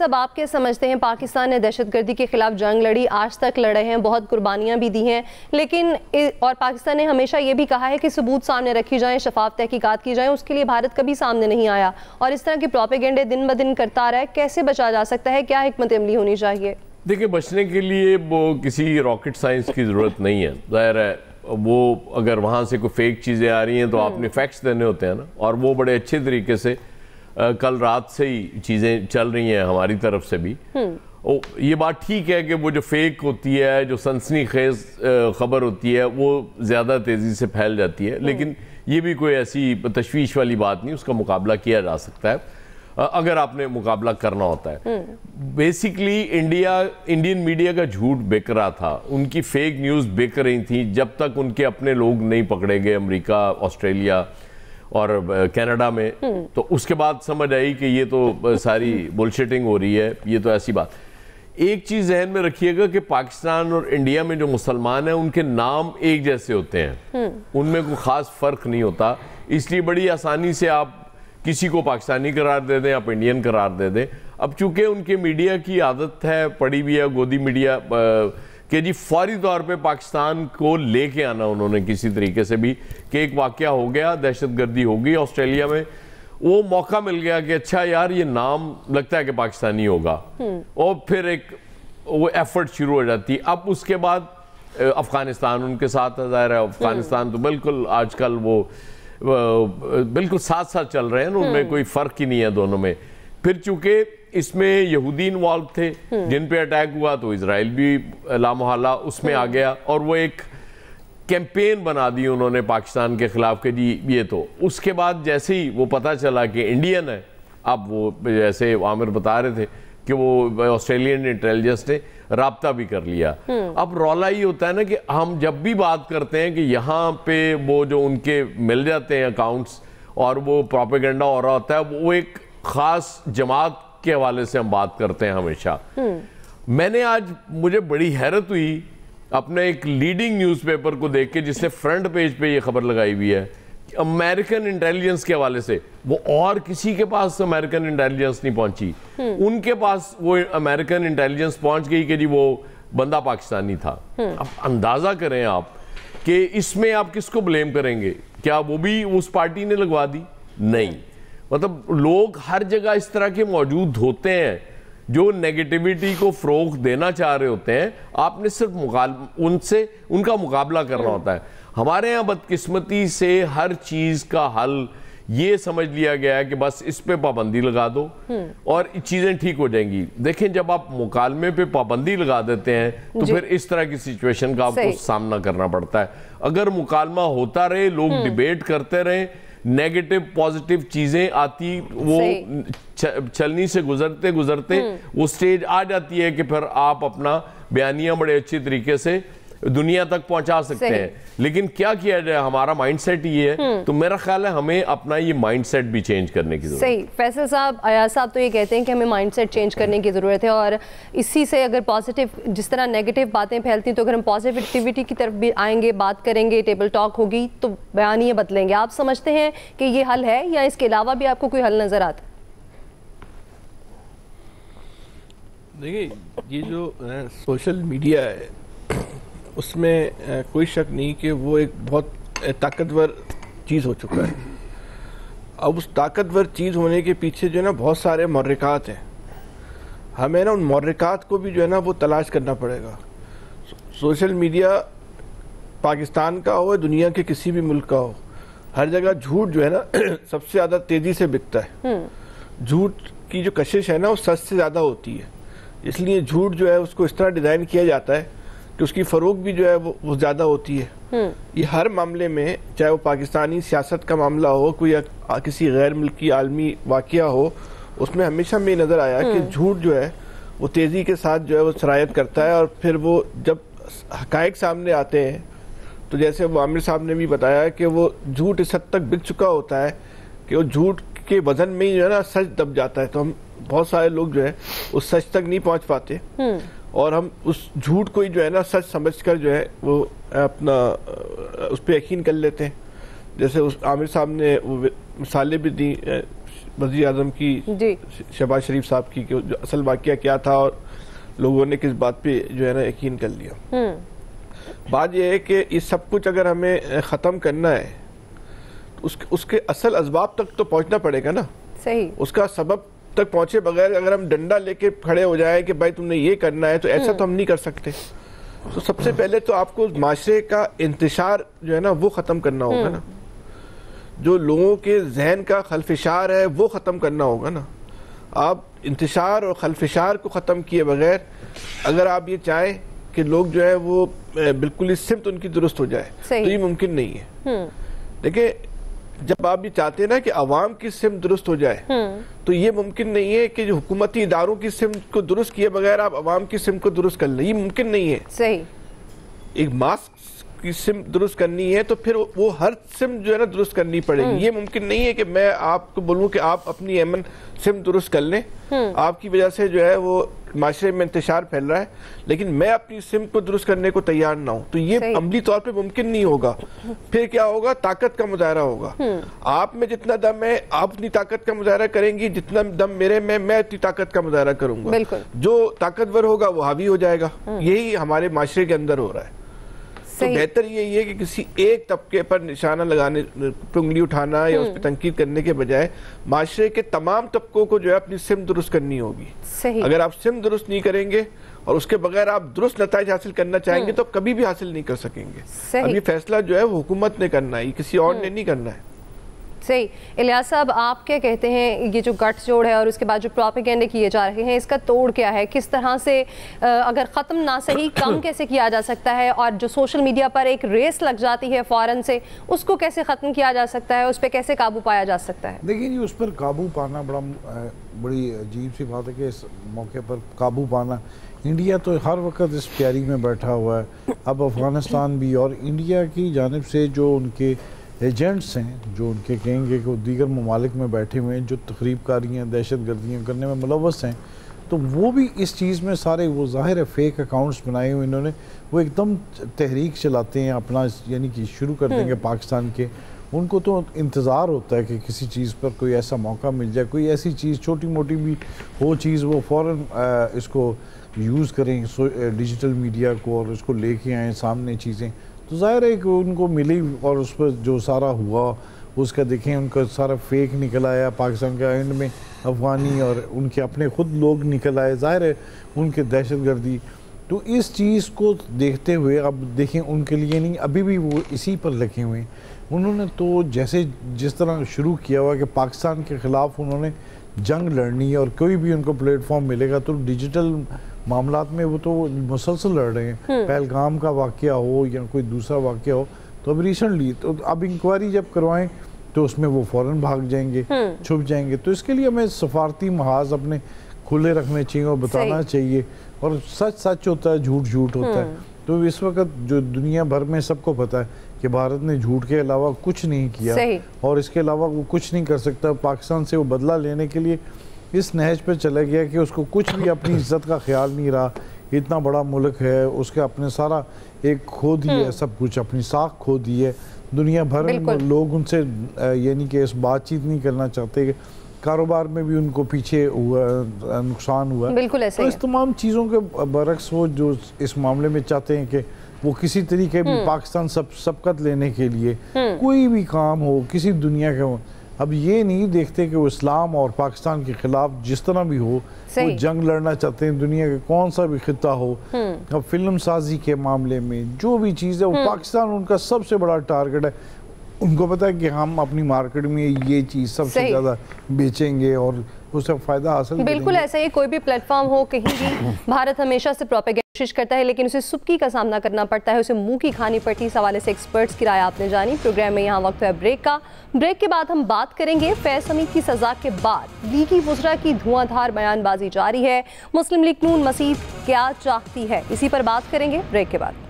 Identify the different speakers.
Speaker 1: صاحب آپ کیا سمجھتے ہیں؟ پاکستان نے دہشت گردی کے خلاف جنگ لڑی، آج تک لڑے ہیں، بہت قربانیاں بھی دی ہیں، لیکن اور پاکستان نے ہمیشہ یہ بھی کہا ہے کہ ثبوت سامنے رکھی جائیں، شفاف تحقیقات کی جائیں، اس کے لیے بھارت کبھی سامنے نہیں آیا اور اس طرح کے پروپیگنڈے دن بدن کرتا رہا ہے. کیسے بچا جا سکتا ہے؟ کیا حکمت عملی ہونی چاہیے؟
Speaker 2: دیکھیں، بچنے کے لیے وہ کسی راکٹ سائنس کی ضرورت نہیں ہے. ظاہر ہے وہ اگر وہاں سے کوئی فیک چیزیں آ رہی ہیں تو آپ نے فیکٹس دینے ہوتے ہیں نا، اور وہ بڑے اچھے طریقے سے کل رات سے ہی چیزیں چل رہی ہیں ہماری طرف سے بھی. یہ بات ٹھیک ہے کہ وہ جو فیک ہوتی ہے، جو سنسنی خیز خبر ہوتی ہے، وہ زیادہ تیزی سے پھیل جاتی ہے، لیکن یہ بھی کوئی ایسی تشویش والی بات نہیں. اس کا مقابلہ کیا جا سکتا ہے اگر آپ نے مقابلہ کرنا ہوتا ہے. بیسیکلی انڈین میڈیا کا جھوٹ بک رہا تھا، ان کی فیک نیوز بک رہی تھی جب تک ان کے اپنے لوگ نہیں پکڑے گئے امریکہ، آسٹریلیا اور کینیڈا میں. تو اس کے بعد سمجھ آئی کہ یہ تو ساری بلشٹنگ ہو رہی ہے، یہ تو ایسی بات. ایک چیز ذہن میں رکھیے گا کہ پاکستان اور انڈیا میں جو مسلمان ہیں ان کے نام ایک جیسے ہوتے ہیں، ان میں کوئی خاص فرق نہیں ہوتا. اس لیے بڑی آسانی سے آپ کسی کو پاکستانی قرار دے دیں، آپ انڈین قرار دے دیں. اب چونکہ ان کے میڈیا کی عادت ہے، پڑی بھی ہے گودی میڈیا، کہ جی فوری طور پہ پاکستان کو لے کے آنا انہوں نے کسی طریقے سے بھی، کہ ایک واقعہ ہو گیا، دہشت گردی ہو گئی آسٹریلیا میں، وہ موقع مل گیا کہ اچھا یار یہ نام لگتا ہے کہ پاکستانی ہوگا، اور پھر ایک وہ ایفرٹ شروع ہو جاتی. اب اس کے بعد افغانستان ان کے ساتھ ظاہر ہے، افغانستان تو بالکل آج کل وہ بالکل ساتھ ساتھ چل رہے ہیں، ان میں کوئی فرق ہی نہیں ہے دونوں میں. پھر چونکہ اس میں یہودی انوالو تھے جن پہ اٹیک ہوا، تو اسرائیل بھی لامحالہ اس میں آ گیا، اور وہ ایک کیمپین بنا دی انہوں نے پاکستان کے خلاف کہ جی یہ تو. اس کے بعد جیسے ہی وہ پتہ چلا کہ انڈین ہے، اب وہ جیسے عامر بتا رہے تھے کہ وہ آسٹریلین انٹیلیجنس نے رابطہ بھی کر لیا. اب رولا یہ ہوتا ہے نا کہ ہم جب بھی بات کرتے ہیں کہ یہاں پہ وہ جو ان کے مل جاتے ہیں اکاؤنٹس اور وہ پروپیگنڈا ہو رہا ہوتا ہے، وہ ایک خاص جماعت کے حوالے سے ہم بات کرتے ہیں ہمیشہ. میں نے آج مجھے بڑی حیرت ہوئی اپنے ایک لیڈنگ نیوز پیپر کو دیکھ کے جس نے فرنٹ پیج پہ یہ خبر لگائی ہوئی ہے امریکن انٹیلیجنس کے حوالے سے. وہ اور کسی کے پاس امریکن انٹیلیجنس نہیں پہنچی، ان کے پاس وہ امریکن انٹیلیجنس پہنچ گئی کہ جی وہ بندہ پاکستانی تھا. اب اندازہ کریں آپ کہ اس میں آپ کس کو بلیم کریں گے؟ کیا وہ بھی اس پارٹی نے لگوا دی؟ نہیں. مطلب لوگ ہر جگہ اس طرح کے موجود ہوتے ہیں جو نیگیٹیوٹی کو فروغ دینا چاہ رہے ہوتے ہیں. آپ نے صرف ان کا مقابلہ کرنا ہوتا ہے. ہمارے یہاں بدقسمتی سے ہر چیز کا حل یہ سمجھ لیا گیا ہے کہ بس اس پہ پابندی لگا دو اور چیزیں ٹھیک ہو جائیں گی. دیکھیں، جب آپ مکالمے پہ پابندی لگا دیتے ہیں تو پھر اس طرح کی سچویشن کا آپ کو سامنا کرنا پڑتا ہے. اگر مکالمہ ہوتا رہے، لوگ ڈیبیٹ کرتے رہیں، نیگیٹو پازیٹیو چیزیں آتی، وہ چلنی سے گزرتے وہ سٹیج آ جاتی ہے کہ پھر آپ اپنا بیانیہ بڑے اچھے طریقے سے دنیا تک پہنچا سکتے ہیں. لیکن کیا کیا جائے؟ ہمارا مائنڈ سیٹ یہ ہے. تو میرا خیال ہے ہمیں اپنا یہ مائنڈ سیٹ بھی چینج کرنے کی ضرورت ہے.
Speaker 1: صحیح. فیصل صاحب، ایاز صاحب تو یہ کہتے ہیں کہ ہمیں مائنڈ سیٹ چینج کرنے کی ضرورت ہے، اور اسی سے اگر پازیٹیو، جس طرح نیگیٹو باتیں پھیلتی ہیں، تو اگر ہم پازیٹیوٹی کی طرف بھی آئیں گے، بات کریں گے، ٹیبل ٹاک ہوگی، تو بیانیے بدلیں گے. آپ سمجھتے ہیں کہ یہ حل ہے یا اس کے علاوہ بھی آپ کو کوئی حل نظر آتا ہے؟
Speaker 3: دیکھیں، یہ جو سوشل میڈیا ہے اس میں کوئی شک نہیں کہ وہ ایک بہت طاقتور چیز ہو چکا ہے. اب اس طاقتور چیز ہونے کے پیچھے جو ہے نا بہت سارے محرکات ہیں. ہمیں نا ان محرکات کو بھی جو ہے نا وہ تلاش کرنا پڑے گا. سوشل میڈیا پاکستان کا ہو، دنیا کے کسی بھی ملک کا ہو، ہر جگہ جھوٹ جو ہے نا سب سے زیادہ تیزی سے بکتا ہے. جھوٹ کی جو کشش ہے نا وہ سچ سے زیادہ ہوتی ہے. اس لیے جھوٹ جو ہے اس کو اس طرح ڈیزائن کیا جاتا ہے کہ اس کی فروغ بھی جو ہے وہ زیادہ ہوتی ہے. یہ ہر معاملے میں، چاہے وہ پاکستانی سیاست کا معاملہ ہو، کوئی کسی غیر ملکی عالمی واقعہ ہو، اس میں ہمیشہ میں نظر آیا کہ جھوٹ جو ہے وہ تیزی کے ساتھ جو ہے وہ سرایت کرتا ہے. اور پھر وہ جب حقائق سامنے آتے ہیں تو جیسے وہ عامر صاحب نے بھی بتایا کہ وہ جھوٹ اس حد تک بک چکا ہوتا ہے کہ وہ جھوٹ کے وزن میں ہی جو ہے نا سچ دب جاتا ہے. تو ہم بہت سارے لوگ جو ہے اس سچ تک نہیں پہنچ پاتے، اور ہم اس جھوٹ کو ہی جو ہے نا سچ سمجھ کر جو ہے وہ اپنا اس پہ یقین کر لیتے ہیں. جیسے عامر صاحب نے وہ مثالیں بھی دی وزیر اعظم کی شہباز شریف صاحب کی کہ جو اصل واقعہ کیا تھا اور لوگوں نے کس بات پہ جو ہے نا یقین کر لیا. بات یہ ہے کہ یہ سب کچھ اگر ہمیں ختم کرنا ہے تو اس کے اصل اسباب تک تو پہنچنا پڑے گا نا.
Speaker 1: صحیح.
Speaker 3: اس کا سبب تک پہنچے بغیر اگر ہم ڈنڈا لے کے کھڑے ہو جائیں کہ بھائی تم نے یہ کرنا ہے تو ایسا تو ہم نہیں کر سکتے. تو سب سے پہلے تو آپ کو معاشرے کا انتشار جو ہے نا وہ ختم کرنا ہوگا نا. جو لوگوں کے ذہن کا خلفشار ہے وہ ختم کرنا ہوگا نا. آپ انتشار اور خلفشار کو ختم کیے بغیر اگر آپ یہ چاہیں کہ لوگ جو ہے وہ بالکل اس سمت ان کی درست ہو جائے تو یہ ممکن نہیں ہے. دیکھیں جب آپ یہ چاہتے ہیں نا کہ عوام کی سمت درست ہو جائے تو یہ ممکن نہیں ہے کہ جو حکومتی اداروں کی سمت کو درست کیے بغیر آپ عوام کی سمت کو درست کر لیں. یہ ممکن نہیں ہے.
Speaker 1: صحیح.
Speaker 3: ایک ماسک کی سمت درست کرنی ہے تو پھر وہ ہر سمت جو ہے نا درست کرنی پڑے گی. یہ ممکن نہیں ہے کہ میں آپ کو بولوں کہ آپ اپنی ایمن سمت درست کر لیں. آپ کی وجہ سے جو ہے وہ معاشرے میں انتشار پھیل رہا ہے لیکن میں اپنی سمت کو درست کرنے کو تیار نہ ہوں تو یہ عملی طور پہ ممکن نہیں ہوگا. پھر کیا ہوگا؟ طاقت کا مظاہرہ ہوگا. آپ میں جتنا دم ہے آپ اپنی طاقت کا مظاہرہ کریں گی, جتنا دم میرے میں اتنی طاقت کا مظاہرہ کروں گا. جو طاقتور ہوگا وہ حاوی ہو جائے گا. یہی ہمارے معاشرے کے اندر ہو رہا ہے. تو بہتر یہی ہے کہ کسی ایک طبقے پر نشانہ لگانے پہ انگلی اٹھانا یا اس پہ تنقید کرنے کے بجائے معاشرے کے تمام طبقوں کو جو ہے اپنی سمت درست کرنی ہوگی. اگر آپ سمت درست نہیں کریں گے اور اس کے بغیر آپ درست نتائج حاصل کرنا چاہیں گے تو کبھی بھی حاصل نہیں کر سکیں گے. اب یہ فیصلہ جو ہے وہ حکومت نے کرنا ہے, کسی اور نے نہیں کرنا ہے.
Speaker 1: صحیح. الیاس صاحب آپ کیا کہتے ہیں یہ جو گٹھ جوڑ ہے اور اس کے بعد جو پروپیگنڈے کیے جا رہے ہیں اس کا توڑ کیا ہے؟ کس طرح سے اگر ختم نہ صحیح کم کیسے کیا جا سکتا ہے اور جو سوشل میڈیا پر ایک ریس لگ جاتی ہے فوراً سے اس کو کیسے ختم کیا جا سکتا ہے, اس پہ کیسے قابو پایا جا سکتا ہے؟
Speaker 4: دیکھیں جی اس پر قابو پانا بڑی عجیب سی بات ہے کہ اس موقع پر قابو پانا. انڈیا تو ہر وقت اس تیاری میں بیٹھا ہوا ہے. اب افغانستان بھی اور انڈیا کی جانب سے جو ان کے ایجنٹس ہیں جو ان کے کہیں گے کہ وہ دیگر ممالک میں بیٹھے ہوئے ہیں جو تخریب کاریاں دہشت گردیاں کرنے میں ملوث ہیں تو وہ بھی اس چیز میں سارے وہ ظاہر ہے فیک اکاؤنٹس بنائے ہوئے انہوں نے. وہ ایک دم تحریک چلاتے ہیں اپنا یعنی کہ شروع کر دیں گے پاکستان کے. ان کو تو انتظار ہوتا ہے کہ کسی چیز پر کوئی ایسا موقع مل جائے, کوئی ایسی چیز چھوٹی موٹی بھی ہو چیز وہ فوراً اس کو یوز کریں ڈیجیٹل میڈیا کو اور اس کو لے کے آئیں سامنے چیزیں. تو ظاہر ہے کہ ان کو ملی اور اس پر جو سارا ہوا اس کا دیکھیں ان کا سارا فیک نکل آیا. پاکستان کا اینڈ میں افغانی اور ان کے اپنے خود لوگ نکل آئے, ظاہر ہے ان کے دہشت گردی. تو اس چیز کو دیکھتے ہوئے اب دیکھیں ان کے لیے نہیں ابھی بھی وہ اسی پر لگے ہوئے ہیں. انہوں نے تو جس طرح شروع کیا ہوا کہ پاکستان کے خلاف انہوں نے جنگ لڑنی ہے اور کوئی بھی ان کو پلیٹ فارم ملے گا تو ڈیجیٹل معاملات میں وہ تو مسلسل لڑ رہے ہیں. پہلگام کا واقعہ ہو یا کوئی دوسرا واقعہ ہو تو اب ریسنٹلی تو اب انکوائری جب کروائیں تو اس میں وہ فوراً بھاگ جائیں گے, چھپ جائیں گے. تو اس کے لیے ہمیں سفارتی محاذ اپنے کھلے رکھنے چاہیے اور بتانا چاہیے اور سچ سچ ہوتا ہے جھوٹ جھوٹ ہوتا ہے. تو اس وقت جو دنیا بھر میں سب کو پتہ ہے کہ بھارت نے جھوٹ کے علاوہ کچھ نہیں کیا اور اس کے علاوہ وہ کچھ نہیں کر سکتا. پاکستان سے وہ بدلہ لینے کے لیے اس نہج پہ چلا گیا کہ اس کو کچھ بھی اپنی عزت کا خیال نہیں رہا. اتنا بڑا ملک ہے, اس کے اپنے سارا ایک کھو دی ہے, سب کچھ اپنی ساکھ کھو دی ہے. دنیا بھر میں لوگ ان سے یعنی کہ اس بات چیت نہیں کرنا چاہتے. کاروبار میں بھی ان کو پیچھے ہوا, نقصان ہوا. تو اس تمام چیزوں کے برعکس وہ جو اس معاملے میں چاہتے ہیں کہ وہ کسی طریقے بھی پاکستان سبقت لینے کے لیے کوئی بھی کام ہو کسی دنیا کے ہو. اب یہ نہیں دیکھتے کہ وہ اسلام اور پاکستان کے خلاف جس طرح بھی ہو وہ جنگ لڑنا چاہتے ہیں. دنیا کے کون سا بھی خطہ ہو, اب فلم سازی کے معاملے میں جو بھی چیز ہے وہ پاکستان ان کا سب سے بڑا ٹارگٹ ہے. ان کو پتا ہے کہ ہم اپنی مارکیٹ میں یہ چیز سب سے زیادہ بیچیں گے اور اس سے فائدہ حاصل کریں گے.
Speaker 1: بالکل ایسا ہی کوئی بھی پلیٹ فارم ہو کہیں بھی بھارت ہمیشہ سے پروپیگنڈا کوشش کرتا ہے لیکن اسے سبکی کا سامنا کرنا پڑتا ہے, اسے منہ کی کھانی پڑتی. اس حوالے سے ایکسپرٹس کی رائے آپ نے جانی. پروگرام میں یہاں وقت ہے بریک کا. بریک کے بعد ہم بات کریں گے فیض حمید کی سزا کے بعد لیگی وزراء کی دھواں دھار بیان بازی جاری ہے. مسلم لیگ نون مزید کیا چاہتی ہے, اسی پر بات کریں گے بریک کے بعد.